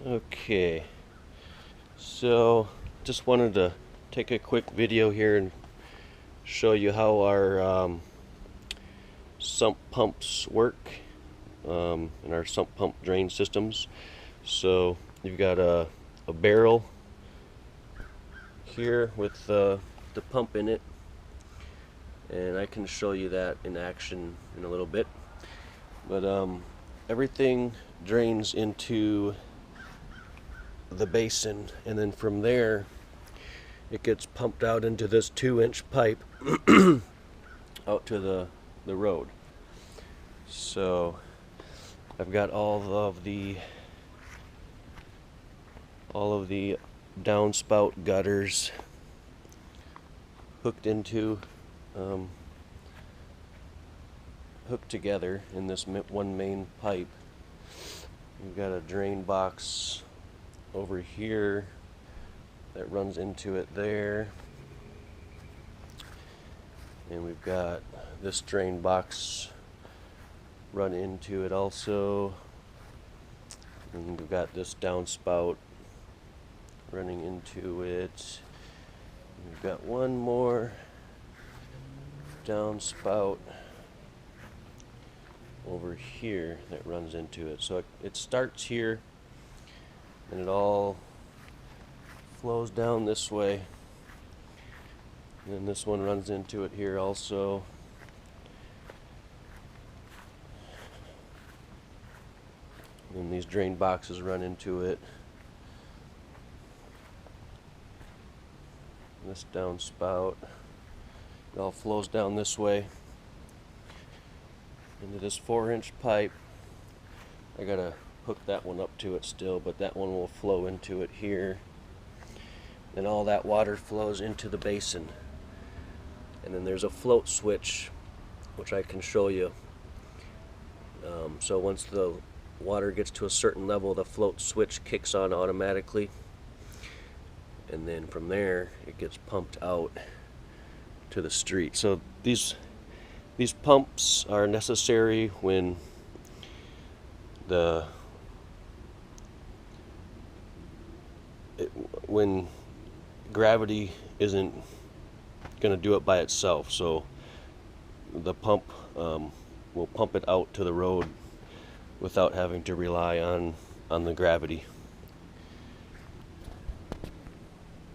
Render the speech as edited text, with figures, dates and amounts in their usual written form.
Okay, so just wanted to take a quick video here and show you how our sump pumps work and our sump pump drain systems. So you've got a barrel here with the pump in it, and I can show you that in action in a little bit. But everything drains into the basin, and then from there it gets pumped out into this 2-inch pipe out to the road. So I've got all of the downspout gutters hooked together in this one main pipe. We've got a drain box over here that runs into it there, and we've got this drain box run into it also, and we've got this downspout running into it. We've got one more downspout over here that runs into it. So it starts here and it all flows down this way, and then this one runs into it here also. And these drain boxes run into it. This downspout, it all flows down this way into this 4-inch pipe. I gotta hook that one up to it still, but that one will flow into it here. And all that water flows into the basin. And then there's a float switch, which I can show you. So once the water gets to a certain level, the float switch kicks on automatically. And then from there, it gets pumped out to the street. So these pumps are necessary when when gravity isn't going to do it by itself. So the pump will pump it out to the road without having to rely on the gravity.